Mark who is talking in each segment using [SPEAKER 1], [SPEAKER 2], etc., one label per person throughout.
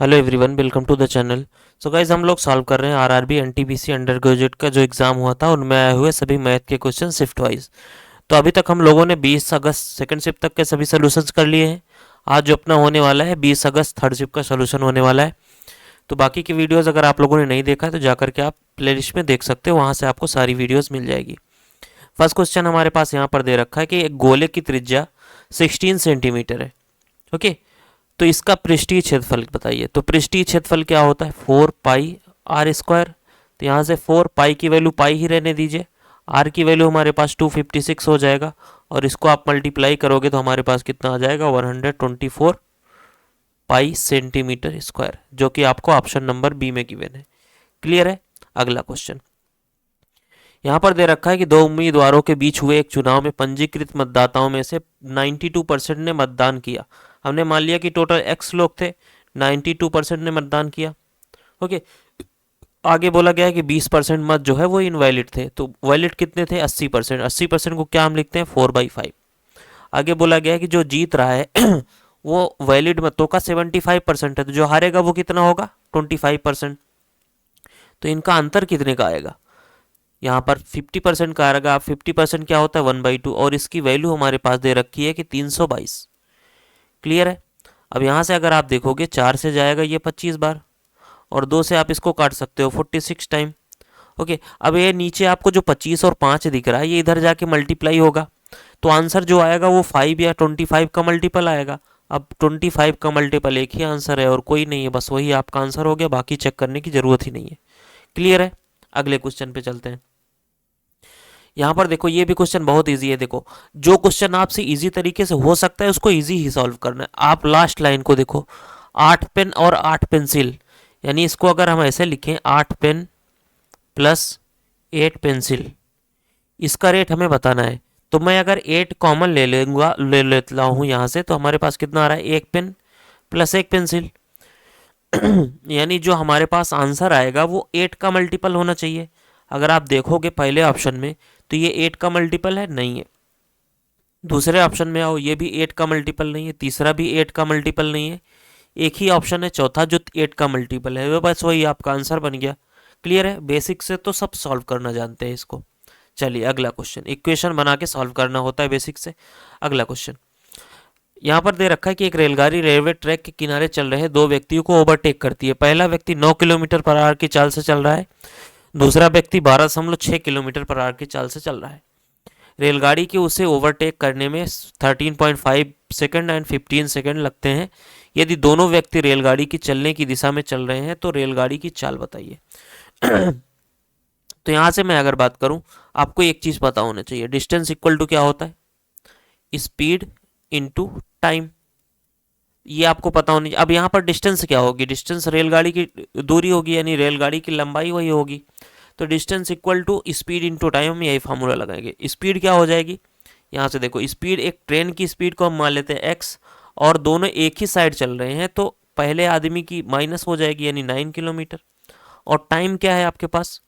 [SPEAKER 1] Hello everyone, welcome to the channel. So guys, हम लोग solve कर रहे हैं आरआरबी एनटीपीसी अंडर ग्रेजुएट का जो एग्ज़ाम हुआ था उनमें आए हुए सभी मैथ के क्वेश्चन शिफ्ट वाइज। तो अभी तक हम लोगों ने 20 अगस्त सेकंड शिफ्ट तक के सभी सोल्यूशंस कर लिए हैं। आज जो अपना होने वाला है 20 अगस्त थर्ड शिफ्ट का सोल्यूशन होने वाला है। तो बाकी की वीडियोज़ अगर आप लोगों ने नहीं देखा है तो जाकर के आप प्लेलिस्ट में देख सकते हो, वहाँ से आपको सारी वीडियोज़ मिल जाएगी। फर्स्ट क्वेश्चन हमारे पास यहाँ पर दे रखा है कि एक गोले की त्रिज्या 16 सेंटीमीटर है। ओके, तो इसका पृष्ठीय क्षेत्रफल बताइए। तो पृष्ठीय क्षेत्रफल क्या होता है? 4 पाई r स्क्वायर। तो यहाँ से 4 पाई की वैल्यू पाई ही रहने दीजिए, r की वैल्यू हमारे पास 256 हो जाएगा, और इसको आप मल्टीप्लाई करोगे तो हमारे पास कितना आ जाएगा? 124 पाई सेंटीमीटर स्क्वायर, जो कि आपको ऑप्शन नंबर बी में गिवन है। क्लियर है? अगला क्वेश्चन यहाँ पर दे रखा है कि दो उम्मीदवारों के बीच हुए एक चुनाव में पंजीकृत मतदाताओं में से 92% ने मतदान किया। हमने मान लिया कि टोटल एक्स लोग थे, 92% ने मतदान किया। ओके, आगे बोला गया है कि 20% मत जो है वो इनवैलिड थे। तो वैलिड कितने थे? 80%। 80% को क्या हम लिखते हैं? 4/5। आगे बोला गया है कि जो जीत रहा है वो वैलिड मतों का 75% है, तो जो हारेगा वो कितना होगा? 25%। तो इनका अंतर कितने का आएगा? यहाँ पर 50% का आएगा। 50% क्या होता है? 1/2, और इसकी वैल्यू हमारे पास दे रखी है कि 322। क्लियर है? अब यहाँ से अगर आप देखोगे 4 से जाएगा ये 25 बार, और 2 से आप इसको काट सकते हो 46 टाइम। ओके, अब ये नीचे आपको जो 25 और 5 दिख रहा है ये इधर जाके मल्टीप्लाई होगा, तो आंसर जो आएगा वो 5 या 25 का मल्टीपल आएगा। अब 25 का मल्टीपल एक ही आंसर है और कोई नहीं है, बस वही आपका आंसर हो गया, बाकी चेक करने की ज़रूरत ही नहीं है। क्लियर है? अगले क्वेश्चन पे चलते हैं। यहाँ पर देखो, ये भी क्वेश्चन बहुत इजी है। देखो, जो क्वेश्चन आपसे इजी तरीके से हो सकता है उसको इजी ही सॉल्व करना है। आप लास्ट लाइन को देखो, 8 पेन और 8 पेंसिल, यानी इसको अगर हम ऐसे लिखें 8 पेन प्लस 8 पेंसिल, इसका रेट हमें बताना है। तो मैं अगर 8 कॉमन ले लूँगा, ले लेता हूँ यहाँ से, तो हमारे पास कितना आ रहा है? 1 पेन प्लस 1 पेंसिल। यानी जो हमारे पास आंसर आएगा वो 8 का मल्टीपल होना चाहिए। अगर आप देखोगे पहले ऑप्शन में तो ये 8 का मल्टीपल है, नहीं है। दूसरे ऑप्शन में आओ, ये भी 8 का मल्टीपल नहीं है। तीसरा भी 8 का मल्टीपल नहीं है। एक ही ऑप्शन है चौथा जो 8 का मल्टीपल है, वो बस वही आपका आंसर बन गया। क्लियर है? बेसिक से तो सब सॉल्व करना जानते हैं इसको। चलिए अगला क्वेश्चन, इक्वेशन बना के सॉल्व करना होता है बेसिक से। अगला क्वेश्चन यहाँ पर दे रखा है कि एक रेलगाड़ी रेलवे ट्रैक के किनारे चल रहे दो व्यक्तियों को ओवरटेक करती है। पहला व्यक्ति 9 किलोमीटर पर आवर की चाल से चल रहा है, दूसरा व्यक्ति 12.6 किलोमीटर पर आवर की चाल से चल रहा है। रेलगाड़ी के उसे ओवरटेक करने में 13.5 सेकंड एंड 15 सेकंड लगते हैं। यदि दोनों व्यक्ति रेलगाड़ी की चलने की दिशा में चल रहे हैं तो रेलगाड़ी की चाल बताइए। तो यहाँ से मैं अगर बात करूँ, आपको एक चीज़ पता होना चाहिए, डिस्टेंस इक्वल टू क्या होता है? Speed into time. ये आपको पता होनी चाहिए। अब यहाँ पर डिस्टेंस क्या होगी? डिस्टेंस रेलगाड़ी की दूरी होगी, यानी रेलगाड़ी की लंबाई वही होगी। तो distance equal to speed into time, हम यही फार्मूला लगाएंगे। स्पीड क्या हो जाएगी? यहाँ से देखो, स्पीड एक ट्रेन की स्पीड को हम मान लेते हैं एक्स, और दोनों एक ही साइड चल रहे हैं, तो पहले आदमी की माइनस हो जाएगी यानी 9 किलोमीटर। और टाइम क्या है आपके पास?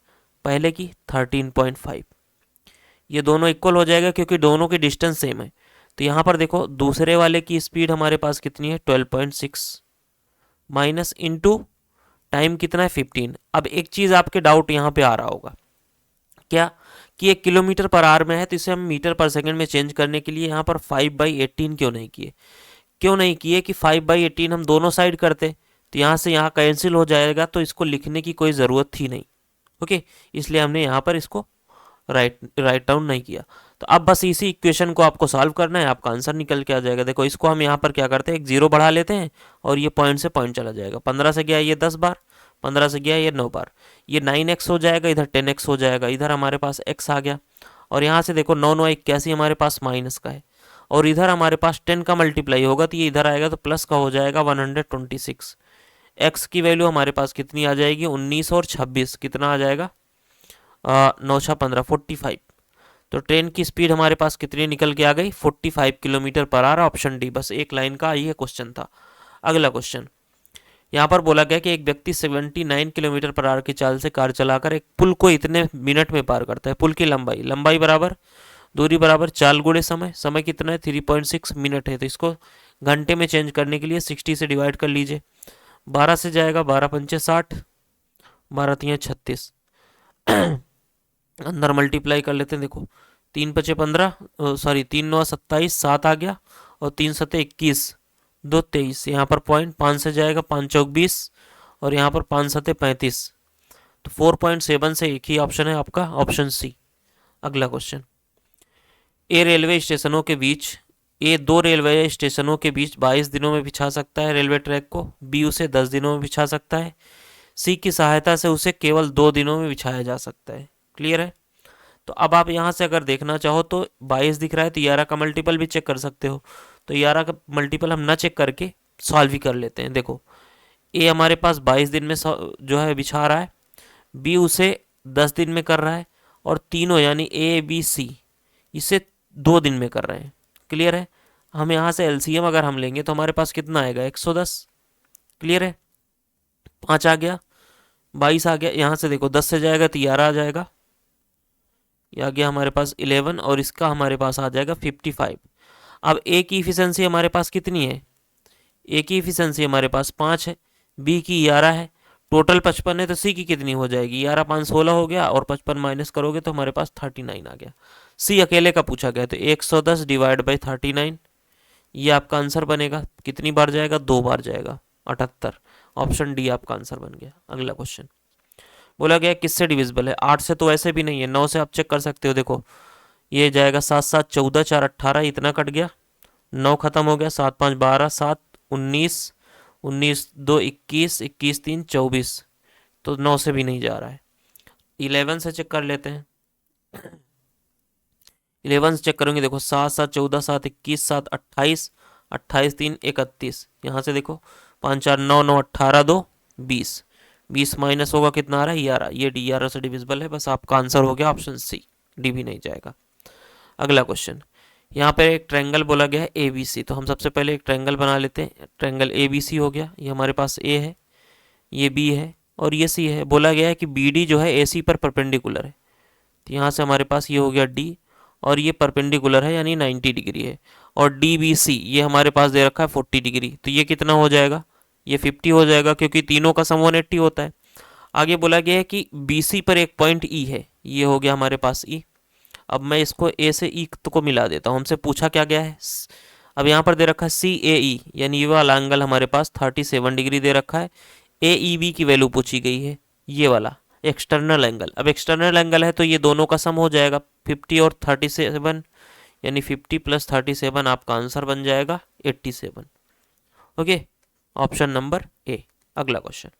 [SPEAKER 1] पहले की 13.5। ये दोनों इक्वल हो जाएगा क्योंकि दोनों की डिस्टेंस सेम है। तो यहाँ पर देखो, दूसरे वाले की स्पीड हमारे पास कितनी है? 12.6 माइनस इंटू टाइम कितना है? 15। अब एक चीज़ आपके डाउट यहाँ पे आ रहा होगा, क्या? कि एक किलोमीटर पर आवर में है तो इसे हम मीटर पर सेकंड में चेंज करने के लिए यहाँ पर 5/18 क्यों नहीं किए? क्यों नहीं किए कि 5/18 हम दोनों साइड करते, तो यहाँ से यहाँ कैंसिल हो जाएगा, तो इसको लिखने की कोई ज़रूरत थी नहीं। ओके, इसलिए हमने यहाँ पर इसको राइट डाउन नहीं किया। तो अब बस इसी इक्वेशन को आपको सॉल्व करना है, आपका आंसर निकल के आ जाएगा। देखो, इसको हम यहाँ पर क्या करते हैं, एक जीरो बढ़ा लेते हैं और ये पॉइंट से पॉइंट चला जाएगा। 15 से गया ये 10 बार, 15 से गया ये 9 बार, ये 9x हो जाएगा, इधर 10x हो जाएगा, इधर हमारे पास x आ गया। और यहाँ से देखो 9 9 81 हमारे पास माइनस का है, और इधर हमारे पास 10 का मल्टीप्लाई होगा तो ये इधर आएगा तो प्लस का हो जाएगा 126। x की वैल्यू हमारे पास कितनी आ जाएगी? 19 और 26 कितना आ जाएगा? 9×6 = 15, 45। तो ट्रेन की स्पीड हमारे पास कितनी निकल के आ गई? 45 kilometre per hour. Option D, बस एक लाइन का ये क्वेश्चन था। अगला क्वेश्चन यहाँ पर बोला गया कि एक व्यक्ति 79 किलोमीटर पर आवर की चाल से कार चलाकर एक पुल को इतने मिनट में पार करता है। पुल की लंबाई, लंबाई बराबर दूरी बराबर चाल गुणे समय, समय कितना है? 3.6 मिनट है। तो इसको घंटे में चेंज करने के लिए 60 से डिवाइड कर लीजिए, 12 से जाएगा 12 पंचे 60, 12 तियाँ 36, अंदर मल्टीप्लाई कर लेते हैं। देखो 3 पचे 15, सॉरी 3 9 27, 7 आ गया, और 3 सते 21, 2 23, यहाँ पर पॉइंट 5 से जाएगा 5 चौक 20, और यहाँ पर 5 सते 35। तो 4.7 से एक ही ऑप्शन है आपका, ऑप्शन सी। अगला क्वेश्चन, ए रेलवे स्टेशनों के बीच ए 2 रेलवे स्टेशनों के बीच 22 दिनों में बिछा सकता है रेलवे ट्रैक को, बी उसे 10 दिनों में बिछा सकता है, सी की सहायता से उसे केवल 2 दिनों में बिछाया जा सकता है। क्लियर है? तो अब आप यहाँ से अगर देखना चाहो तो 22 दिख रहा है, तो 11 का मल्टीपल भी चेक कर सकते हो। तो 11 का मल्टीपल हम ना चेक करके सॉल्व ही कर लेते हैं। देखो ए हमारे पास 22 दिन में जो है बिछा रहा है, बी उसे 10 दिन में कर रहा है, और तीनों यानी ए बी सी इसे 2 दिन में कर रहे हैं। क्लियर है? हम यहाँ से एलसीएम अगर हम लेंगे तो हमारे पास कितना आएगा, 110। क्लियर है? 5 आ गया, 22 आ गया, यहाँ से देखो 10 से जाएगा तो 11 आ जाएगा, ये आ गया हमारे पास 11, और इसका हमारे पास आ जाएगा 55। अब ए की इफिशियंसी हमारे पास कितनी है, ए की इफिशियंसी हमारे पास 5 है, बी की 11 है, टोटल 55 है, तो सी की कितनी हो जाएगी, 11 5 16 हो गया, और 55 माइनस करोगे तो हमारे पास 39 आ गया। सी अकेले का पूछा गया, तो 110 डिवाइड बाई 39, ये आपका आंसर बनेगा। कितनी बार जाएगा, 2 बार जाएगा, 78। ऑप्शन डी आपका आंसर बन गया। अगला क्वेश्चन, बोला गया किससे डिविजिबल है, 8 से तो वैसे भी नहीं है, 9 से आप चेक कर सकते हो। देखो ये जाएगा 7 7 14, 4 18, इतना कट गया, 9 खत्म हो गया, 7 5 12, 7 19, 19 2 21, 21 3 24, तो 9 से भी नहीं जा रहा है। 11 से चेक कर लेते हैं। 11 से चेक करेंगे, देखो 7 7 14, 7 21, 7 28, 28 3 31, यहाँ से देखो 5 4 9 9 18 2 20, 20 माइनस होगा कितना आ रहा है, 11, ये डी 11 से डिविजिबल है। बस आपका आंसर हो गया ऑप्शन सी, डी भी नहीं जाएगा। अगला क्वेश्चन, यहाँ पर एक ट्रायंगल बोला गया है ए बी सी, तो हम सबसे पहले एक ट्रायंगल बना लेते हैं। ट्रायंगल ए बी सी हो गया, ये हमारे पास ए है, ये बी है, और ये सी है। बोला गया है कि बी डी जो है ए सी पर परपेंडिकुलर है, तो यहाँ से हमारे पास ये हो गया डी, और ये परपेंडिकुलर है यानी 90 डिग्री है, और डी बी सी ये हमारे पास दे रखा है 40 डिग्री, तो ये कितना हो जाएगा, ये 50 हो जाएगा, क्योंकि तीनों का सम 180 होता है। आगे बोला गया है कि बी सी पर एक पॉइंट ई है, ये हो गया हमारे पास ई। अब मैं इसको ए से ई को मिला देता हूँ, हमसे पूछा क्या गया है। अब यहाँ पर दे रखा है सी ए ई, यानी ये वाला एंगल हमारे पास 37 डिग्री दे रखा है। ए ई बी की वैल्यू पूछी गई है, ये वाला एक्सटर्नल एंगल। अब एक्सटर्नल एंगल है तो ये दोनों का सम हो जाएगा 50 और 37, यानी 50 प्लस 37 आपका आंसर बन जाएगा 87। Okay, option number A. अगला क्वेश्चन,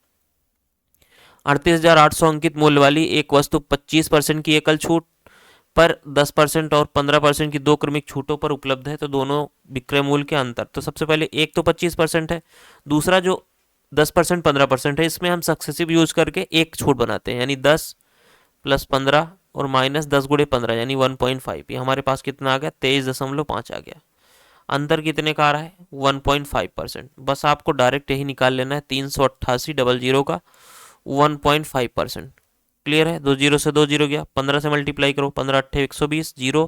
[SPEAKER 1] 38,800 अंकित मूल्य वाली एक वस्तु 25% की एकल छूट पर 10% और 15% की 2 क्रमिक छूटों पर उपलब्ध है, तो दोनों विक्रय मूल्य के अंतर। तो सबसे पहले एक तो 25% है, दूसरा जो 10% 15% है, इसमें हम सक्सेसिव यूज करके एक छूट बनाते हैं, यानी 10 प्लस 15 और माइनस 10 गुणे 15 यानी 1.5। ये हमारे पास कितना आ गया, 23.5 आ गया। अंतर कितने का आ रहा है, 1.5%। बस आपको डायरेक्ट यही निकाल लेना है, 388,000 का 1.5%। क्लियर है? 2 जीरो से 2 जीरो गया, 15 से मल्टीप्लाई करो, 15 अट्ठे 120, जीरो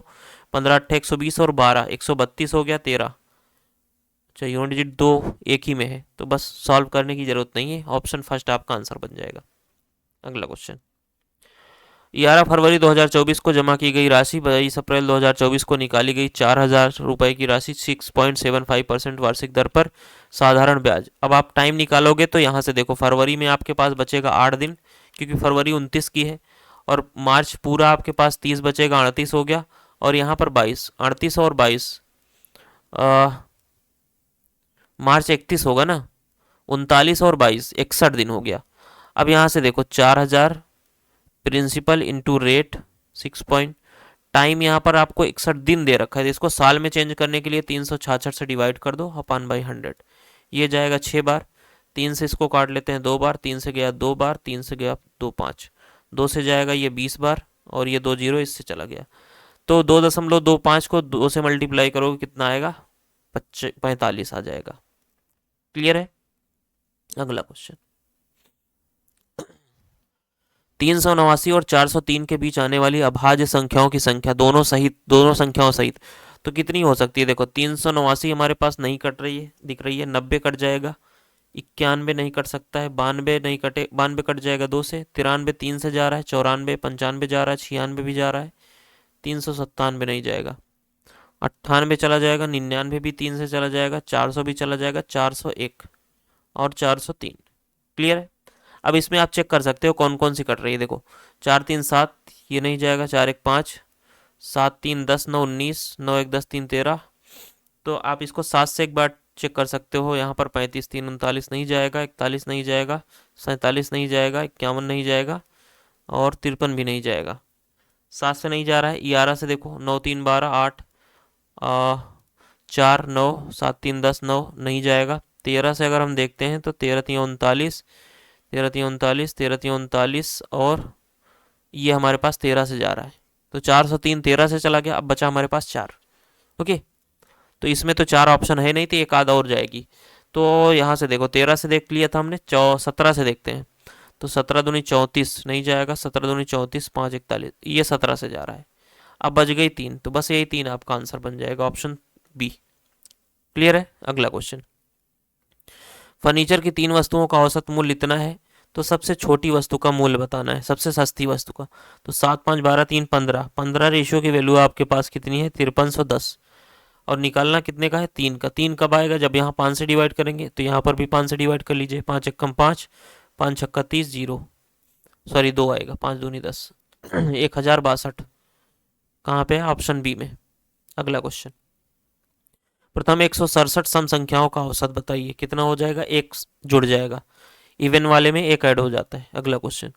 [SPEAKER 1] 15 अट्ठे 120 और 12 132 हो गया, 13। अच्छा, यूनिट डिजिट 2 एक ही में है, तो बस सॉल्व करने की जरूरत नहीं है, ऑप्शन फर्स्ट आपका आंसर बन जाएगा। अगला क्वेश्चन, 11 फरवरी 2024 को जमा की गई राशि 22 अप्रैल 2024 को निकाली गई 4,000 रुपये की राशि 6.75% वार्षिक दर पर साधारण ब्याज। अब आप टाइम निकालोगे तो यहाँ से देखो फरवरी में आपके पास बचेगा 8 दिन, क्योंकि फरवरी 29 की है, और मार्च पूरा आपके पास 30 बचेगा, 38 हो गया, और यहाँ पर 22, 38 और 22 मार्च 31 होगा ना, 39 और 22 61 दिन हो गया। अब यहाँ से देखो 4,000 principal into rate 6 point, time यहाँ पर आपको 61 दिन दे रखा है, इसको साल में चेंज करने के लिए 366 से डिवाइड कर दो अपन बाई 100, ये जाएगा 6 बार। 3 से इसको काट लेते हैं 2 बार, 3 से गया 2 बार, 3 से गया 2 5, 2 से जाएगा ये 20 बार, और ये 2 जीरो इससे चला गया, तो 2.25 को 2 से मल्टीप्लाई करोगे कितना आएगा, 45 आ जाएगा। क्लियर है? अगला क्वेश्चन, 389 और 403 के बीच आने वाली अभाज्य संख्याओं की संख्या दोनों संख्याओं सहित तो कितनी हो सकती है। देखो 389 हमारे पास नहीं कट रही है, दिख रही है, 90 कट जाएगा, 91 नहीं कट सकता है, 92 नहीं कटे, 92 कट जाएगा 2 से, 93 3 से जा रहा है, 94 95 जा रहा है, 96 भी जा रहा है, 397 नहीं जाएगा, 98 चला जाएगा, 99 भी 3 से चला जाएगा, 400 भी चला जाएगा, 401 और 403। क्लियर है। अब इसमें आप चेक कर सकते हो कौन कौन सी कट रही है। देखो 4 3 7 ये नहीं जाएगा, 4 1 5, 7 3 10 9 19, 9 1 10 3 13। तो आप इसको 7 से एक बार चेक कर सकते हो। यहाँ पर 35 3 39 नहीं जाएगा, 41 नहीं जाएगा, 47 नहीं जाएगा, 51 नहीं जाएगा और 53 भी नहीं जाएगा। 7 से नहीं जा रहा है। 11 से देखो 9 3 12 8 4 9 7 3 10 9 नहीं जाएगा। 13 से अगर हम देखते हैं तो 13 3 39, 13 3 39, 13 3 39 और ये हमारे पास 13 से जा रहा है। तो 403 13 से चला गया। अब बचा हमारे पास 4। ओके, तो इसमें तो 4 ऑप्शन है नहीं, तो एक आधा और जाएगी। तो यहाँ से देखो 13 से देख लिया था हमने, 17 से देखते हैं तो 17 दूनी 34 नहीं जाएगा, 17 दूनी 34, 5 41, ये 17 से जा रहा है। अब बच गई 3, तो बस यही 3 आपका आंसर बन जाएगा, ऑप्शन बी। क्लियर है। अगला क्वेश्चन, फर्नीचर की 3 वस्तुओं का औसत मूल्य इतना है, तो सबसे छोटी वस्तु का मूल्य बताना है, सबसे सस्ती वस्तु का। तो 7 5 12 3 15, 15 रेशियो की वैल्यू आपके पास कितनी है, 5310। और निकालना कितने का है, 3 का। 3 कब आएगा, जब यहाँ 5 से डिवाइड करेंगे, तो यहाँ पर भी 5 से डिवाइड कर लीजिए। 5 एकम 5, 5 छक्का 30, 0 सॉरी 2 आएगा, 5 दूनी 10, 1062। कहाँ पे है, ऑप्शन बी में। अगला क्वेश्चन, प्रथम 167 सम संख्याओं का औसत बताइए। कितना हो जाएगा, 1 जुड़ जाएगा, इवन वाले में 1 ऐड हो जाता है। अगला क्वेश्चन,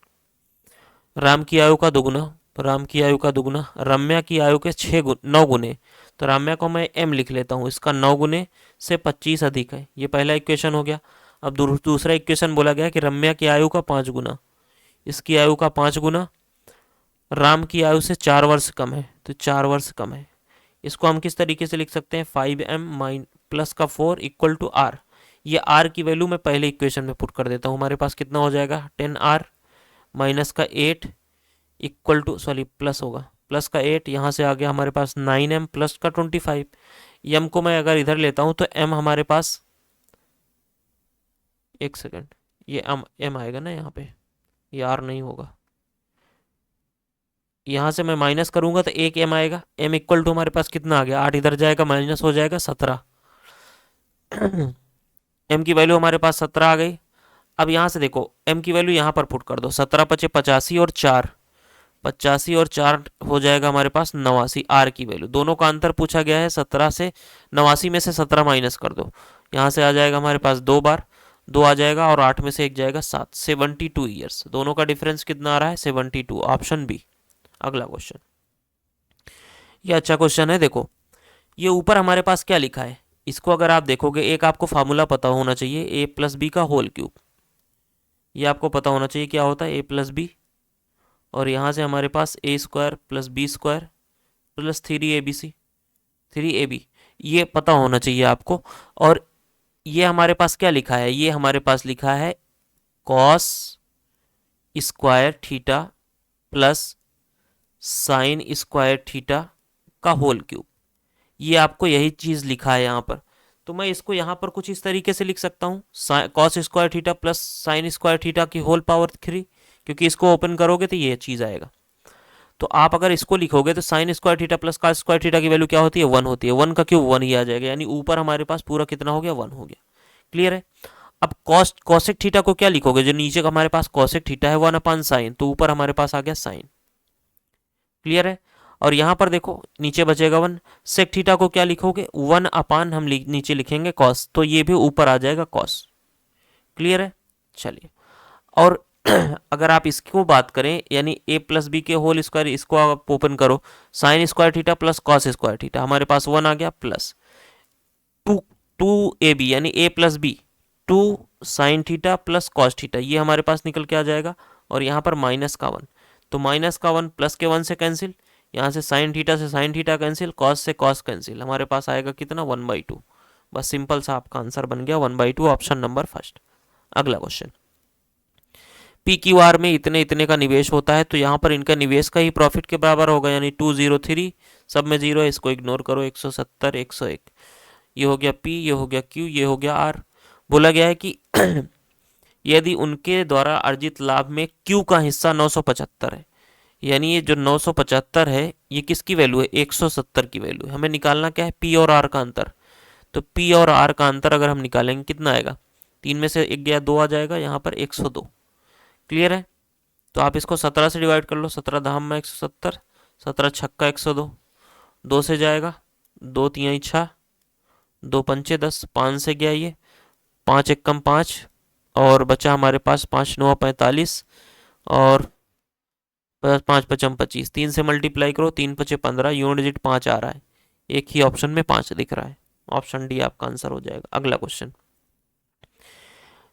[SPEAKER 1] राम की आयु का दुगुना, राम की आयु का दुगुना रम्या की आयु के 9 गुने। तो रम्या को मैं m लिख लेता हूँ, इसका 9 गुने से 25 अधिक है। ये पहला इक्वेशन हो गया। अब दूसरा इक्वेशन बोला गया कि रम्या की आयु का 5 गुना, इसकी आयु का 5 गुना राम की आयु से 4 वर्ष कम है, तो 4 वर्ष कम है। इसको हम किस तरीके से लिख सकते हैं, 5m प्लस का 4 इक्वल टू r। ये r की वैल्यू मैं पहले इक्वेशन में पुट कर देता हूँ। हमारे पास कितना हो जाएगा, 10r माइनस का 8 इक्वल टू, सॉरी प्लस होगा, प्लस का 8, यहाँ से आ गया हमारे पास 9m प्लस का 25। m को मैं अगर इधर लेता हूँ तो m हमारे पास, एक सेकेंड, ये m आएगा ना यहाँ पे, ये r नहीं होगा। यहाँ से मैं माइनस करूंगा तो एक m आएगा। m इक्वल टू हमारे पास कितना आ गया, 8 इधर जाएगा, माइनस हो जाएगा 17। m की वैल्यू हमारे पास 17 आ गई। अब यहाँ से देखो m की वैल्यू यहाँ पर पुट कर दो, 17 पचे 85 और 4, 85 और 4 हो जाएगा हमारे पास 89। r की वैल्यू, दोनों का अंतर पूछा गया है, 17 से 89 में से 17 माइनस कर दो, यहाँ से आ जाएगा हमारे पास 2 बार 2 आ जाएगा और 8 में से 1 जाएगा 7, 72 ईयर्स। दोनों का डिफरेंस कितना आ रहा है, 72, ऑप्शन बी। अगला क्वेश्चन, ये अच्छा क्वेश्चन है। देखो ये ऊपर हमारे पास क्या लिखा है, इसको अगर आप देखोगे, एक आपको फार्मूला पता होना चाहिए, a प्लस बी का होल क्यूब। ये आपको पता होना चाहिए क्या होता है, a प्लस बी, और यहाँ से हमारे पास a square plus b square plus 3abc 3ab, ये पता होना चाहिए आपको। और ये हमारे पास क्या लिखा है, ये हमारे पास लिखा है cos square theta plus sign square theta का होल क्यूब। ये आपको यही चीज़ लिखा है यहाँ पर। तो मैं इसको यहाँ पर कुछ इस तरीके से लिख सकता हूँ, cos square theta plus sign square theta की होल पावर 3, क्योंकि इसको ओपन करोगे तो ये चीज़ आएगा। तो आप अगर इसको लिखोगे तो sign square theta plus cos square theta की वैल्यू क्या होती है, 1 होती है। 1 का क्यूब 1 ही आ जाएगा, यानी ऊपर हमारे पास पूरा कितना हो गया, 1 हो गया। क्लियर है। अब कॉसेक थीटा को क्या लिखोगे, जो नीचे का हमारे पास कॉसेक थीटा है 1/sin, तो ऊपर हमारे पास आ गया साइन। क्लियर है। और यहाँ पर देखो नीचे बचेगा 1। सेक थीटा को क्या लिखोगे, 1/, हम नीचे लिखेंगे कॉस, तो ये भी ऊपर आ जाएगा कॉस। क्लियर है। चलिए, और अगर आप इसको बात करें, यानी a प्लस बी के होल स्क्वायर, इसको आप ओपन करो, sine square theta plus cos square theta, हमारे पास 1 आ गया, प्लस 2ab यानी a plus b 2 sine theta plus cos theta, ये हमारे पास निकल के आ जाएगा। और यहाँ पर माइनस का 1, तो माइनस का 1 प्लस के 1 से कैंसिल, यहाँ से साइन थीटा से साइन थीटा कैंसिल, कॉस से कॉस कैंसिल, हमारे पास आएगा कितना, 1/2। बस सिंपल सा आपका आंसर बन गया 1/2, ऑप्शन नंबर फर्स्ट। अगला क्वेश्चन, पी क्यू आर में इतने इतने का निवेश होता है, तो यहाँ पर इनका निवेश का ही प्रॉफिट के बराबर होगा, यानी 203, सब में 0 है, इसको इग्नोर करो, 170 101, ये हो गया P, ये हो गया Q, ये हो गया R, बोला गया है कि यदि उनके द्वारा अर्जित लाभ में Q का हिस्सा 975 है, यानी ये जो 975 है ये किसकी वैल्यू है, 170 की वैल्यू है। हमें निकालना क्या है, P और R का अंतर। तो P और R का अंतर अगर हम निकालेंगे कितना आएगा, 3 में से 1 गया 2 आ जाएगा, यहाँ पर 102। क्लियर है। तो आप इसको 17 से डिवाइड कर लो, 17 धाम में 170, 17 छक्का 102, 2 से जाएगा, 2 तिहाई 6, 2 पंचे 10, 5 से गया ये, 5 एक कम 5, और बचा हमारे पास 5 9 45, और 5 पचम 25, 3 से मल्टीप्लाई करो, 3 पचे 15, यूनिट डिजिट 5 आ रहा है, एक ही ऑप्शन में 5 दिख रहा है, ऑप्शन डी आपका आंसर हो जाएगा। अगला क्वेश्चन,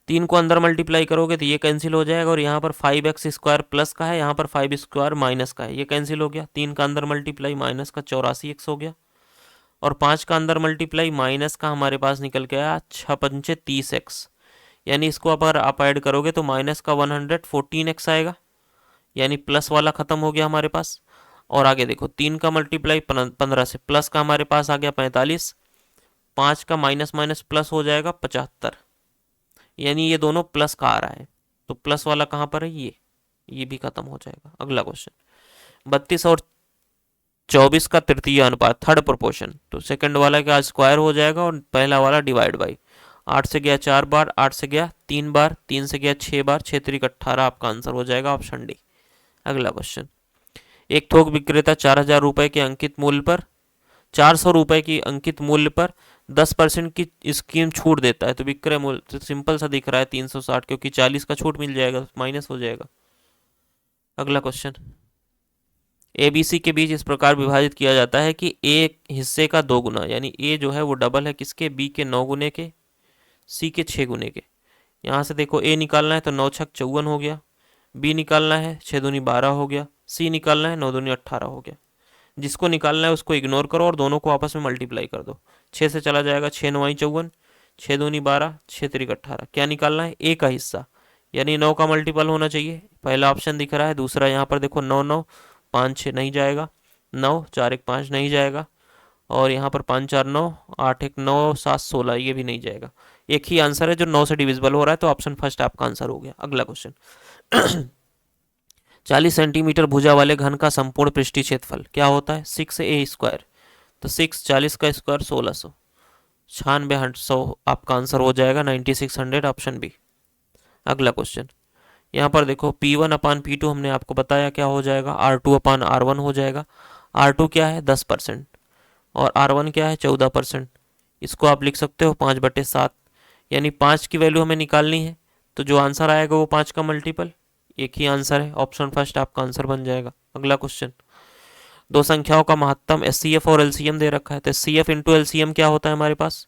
[SPEAKER 1] 3 को अंदर मल्टीप्लाई करोगे तो ये कैंसिल हो जाएगा, और यहाँ पर 5x स्क्वायर प्लस का है, यहाँ पर 5 स्क्वायर माइनस का है, ये कैंसिल हो गया। 3 का अंदर मल्टीप्लाई माइनस का 84x हो गया, और 5 का अंदर मल्टीप्लाई माइनस का हमारे पास निकल के आया 6 पंचे 30x, यानी इसको अगर आप ऐड करोगे तो माइनस का 114x आएगा, यानी प्लस वाला खत्म हो गया हमारे पास। और आगे देखो, 3 का मल्टीप्लाई 15 से, प्लस का हमारे पास आ गया 45, 5 का माइनस माइनस प्लस हो जाएगा 75, यानी ये दोनों प्लस का आ रहा है, तो प्लस वाला कहाँ पर है, ये भी खत्म हो जाएगा। अगला क्वेश्चन, 32 और 24 का तृतीय अनुपात, थर्ड प्रोपोर्शन, तो सेकंड वाला का स्क्वायर हो जाएगा और पहला वाला डिवाइड बाई। 8 से गया 4 बार, 8 से गया 3 बार, 3 से गया 6 बार, 6 3 18, आपका आंसर हो जाएगा ऑप्शन डी। अगला क्वेश्चन, एक थोक विक्रेता 4000 रुपए के अंकित मूल्य पर 400 रुपए की अंकित मूल्य पर 10% की स्कीम छूट देता है, तो विक्रय मूल्य तो सिंपल सा दिख रहा है 360, क्योंकि 40 का छूट मिल जाएगा, माइनस हो जाएगा। अगला क्वेश्चन, ए बी सी के बीच इस प्रकार विभाजित किया जाता है कि ए हिस्से का 2 गुना, यानी ए जो है वो डबल है किसके, बी के 9 गुने के, सी के 6 गुने के। यहाँ से देखो ए निकालना है तो 9 छक 54 हो गया, बी निकालना है 6 दूनी 12 हो गया, सी निकालना है 9 दूनी 18 हो गया। जिसको निकालना है उसको इग्नोर करो और दोनों को आपस में मल्टीप्लाई कर दो। 6 से चला जाएगा 6 9 54, 6 दूनी 12, 6 3 18। क्या निकालना है, ए का हिस्सा, यानी 9 का मल्टीपल होना चाहिए, पहला ऑप्शन दिख रहा है। दूसरा यहाँ पर देखो 9 9 5 6 नहीं जाएगा, 9 4 1 5 नहीं जाएगा, और यहाँ पर 5 4 9, 8 1 9 7 16, ये भी नहीं जाएगा। एक ही आंसर है जो 9 से डिविजिबल हो रहा है, तो ऑप्शन फर्स्ट आपका आंसर हो गया। अगला क्वेश्चन, 40 सेंटीमीटर भुजा वाले घन का संपूर्ण पृष्ठीय क्षेत्रफल क्या होता है, 6a स्क्वायर, तो 6 40 का स्क्वायर 1600, 9600 आपका आंसर हो जाएगा, 9600, ऑप्शन बी। अगला क्वेश्चन, यहाँ पर देखो P1 अपान P2 हमने आपको बताया क्या हो जाएगा, R2 अपान R1 हो जाएगा। R2 क्या है 10% और R1 क्या है 14%, इसको आप लिख सकते हो 5/7, यानी 5 की वैल्यू हमें निकालनी है, तो जो आंसर आएगा वो 5 का मल्टीपल, एक ही आंसर है, ऑप्शन फर्स्ट आपका आंसर बन जाएगा। अगला क्वेश्चन, दो संख्याओं का महत्तम SCF और LCM दे रखा है, तो SCF इंटू LCM क्या होता है हमारे पास,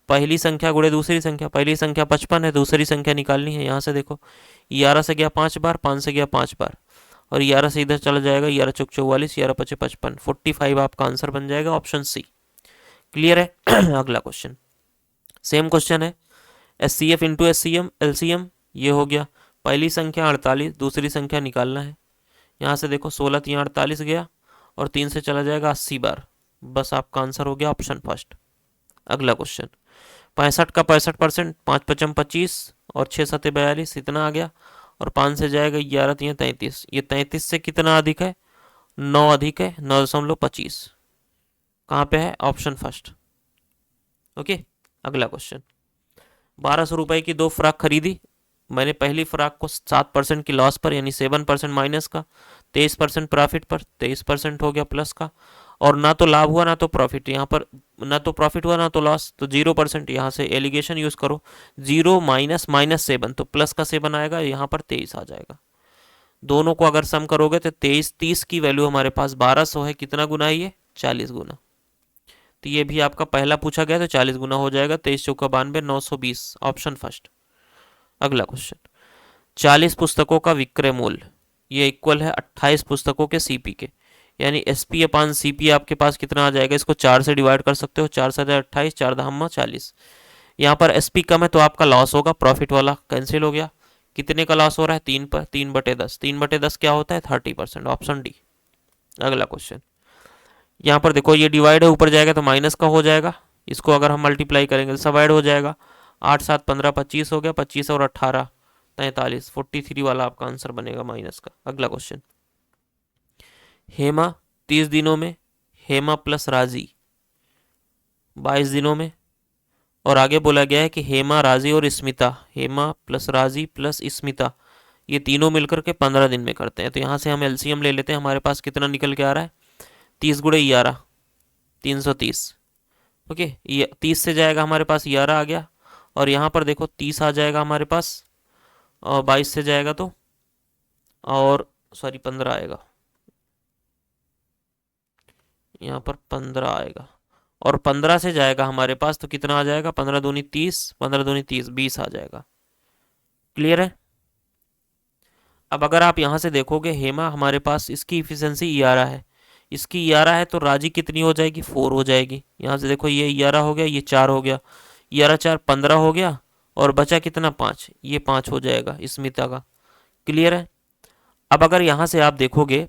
[SPEAKER 1] पहली संख्या गुणे दूसरी संख्या, पहली संख्या 55 है, दूसरी संख्या निकालनी है। यहाँ से देखो 11 से गया 5 बार, 5 से गया 5 बार, और 11 से इधर चला जाएगा, 11 चौक 44, 11 पचे 55, 45 आपका आंसर बन जाएगा, ऑप्शन सी। क्लियर है। अगला क्वेश्चन, सेम क्वेश्चन है, SCF इंटू SCM LCM, ये हो गया, पहली संख्या 48, दूसरी संख्या निकालना है। यहाँ से देखो 16 3 48 गया, और 3 से चला जाएगा 80 बार, बस आपका आंसर हो गया ऑप्शन फर्स्ट। अगला क्वेश्चन, 65 का 65%, 5 पचम 25 और 6 सते 42, इतना आ गया, और 5 से जाएगा 11 3 33, ये 33 से कितना अधिक है, 9 अधिक है, 9.25, कहाँ पे है, ऑप्शन फर्स्ट। ओके। अगला क्वेश्चन, 1200 रुपए की 2 फ्रॉक खरीदी, मैंने पहली फ्रॉक को 7% की लॉस पर, यानी 7% माइनस का, 23% प्रॉफिट पर, 23% हो गया प्लस का, और ना तो लाभ हुआ ना तो प्रॉफिट, यहाँ पर ना तो प्रॉफिट हुआ ना तो लॉस, तो 0%, यहाँ से एलिगेशन यूज करो, 0 माइनस माइनस 7, तो प्लस का 7 आएगा, यहाँ पर 23 आ जाएगा। दोनों को अगर सम करोगे तो 23 30 की वैल्यू हमारे पास 1200 है, कितना गुना है ये, 40 गुना, तो ये भी आपका पहला पूछा गया तो 40 गुना हो जाएगा, 23 चौका 92, 920, ऑप्शन फर्स्ट। अगला क्वेश्चन, 40 पुस्तकों का विक्रय मूल्य, ये इक्वल है 28 पुस्तकों के सीपी के, यानी SP अपान CP आपके पास कितना आ जाएगा, इसको 4 से डिवाइड कर सकते हो, 4 से 28, 4 धाम 40। यहाँ पर SP कम है तो आपका लॉस होगा, प्रॉफिट वाला कैंसिल हो गया। कितने का लॉस हो रहा है, 3 पर, 3/10, 3/10 क्या होता है 30%, ऑप्शन डी। अगला क्वेश्चन, यहाँ पर देखो ये डिवाइड है, ऊपर जाएगा तो माइनस का हो जाएगा, इसको अगर हम मल्टीप्लाई करेंगे तो सब ऐड हो जाएगा, 8 7 15 25 हो गया, 25 और 18 43, 43 वाला आपका आंसर बनेगा माइनस का। अगला क्वेश्चन, हेमा 30 दिनों में, हेमा प्लस राजी 22 दिनों में, और आगे बोला गया है कि हेमा, राजी और स्मिता, हेमा प्लस राजी प्लस स्मिता ये तीनों मिलकर के 15 दिन में करते हैं। तो यहाँ से हम एलसीएम ले लेते हैं, हमारे पास कितना निकल के आ रहा है, 30 गुणे 11 330। ओके, ये 30 से जाएगा हमारे पास 11 आ गया, और यहाँ पर देखो 30 आ जाएगा हमारे पास, और 22 से जाएगा तो, और सॉरी 15 आएगा, यहाँ पर 15 आएगा, और 15 से जाएगा हमारे पास तो कितना आ जाएगा, 15 दूनी 30, 15 दूनी 30, 20 आ जाएगा। क्लियर है। अब अगर आप यहाँ से देखोगे, हेमा हमारे पास इसकी इफिशियंसी 11 है, इसकी 11 है, तो राजी कितनी हो जाएगी, 4 हो जाएगी। यहाँ से देखो ये 11 हो गया, ये 4 हो गया, 11 4 15 हो गया, और बचा कितना 5, ये 5 हो जाएगा स्मिता का। क्लियर है। अब अगर यहाँ से आप देखोगे,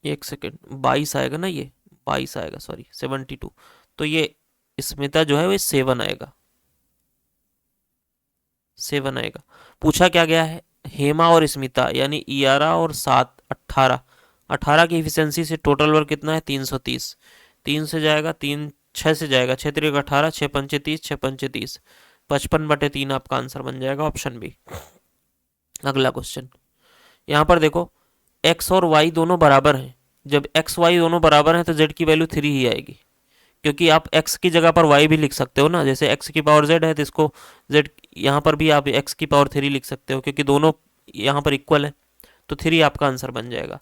[SPEAKER 1] एक सेकेंड, 22 आएगा ना, ये 22 आएगा, सॉरी 72, तो ये स्मिता जो है वो 7 आएगा, 7 आएगा। पूछा क्या गया है, हेमा और स्मिता यानी 11 और 7 18, 18 की इफिशियंसी से टोटल वर्क कितना है 330, 3 से जाएगा 3, 6 से जाएगा 6 3 18, 6 पंचे 30, 6 पंचे 30, 55/3 आपका आंसर बन जाएगा, ऑप्शन बी। अगला क्वेश्चन, यहाँ पर देखो x और y दोनों बराबर हैं, जब x y दोनों बराबर हैं तो z की वैल्यू 3 ही आएगी, क्योंकि आप x की जगह पर y भी लिख सकते हो ना, जैसे x की पावर z है तो इसको z यहाँ पर भी आप x की पावर 3 लिख सकते हो, क्योंकि दोनों यहाँ पर इक्वल है, तो 3 आपका आंसर बन जाएगा।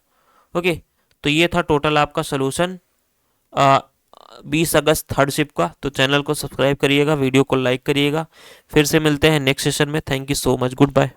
[SPEAKER 1] ओके, तो ये था टोटल आपका सोल्यूशन 20 अगस्त थर्ड शिफ्ट का। तो चैनल को सब्सक्राइब करिएगा, वीडियो को लाइक करिएगा। फिर से मिलते हैं नेक्स्ट सेशन में। Thank you so much, good bye.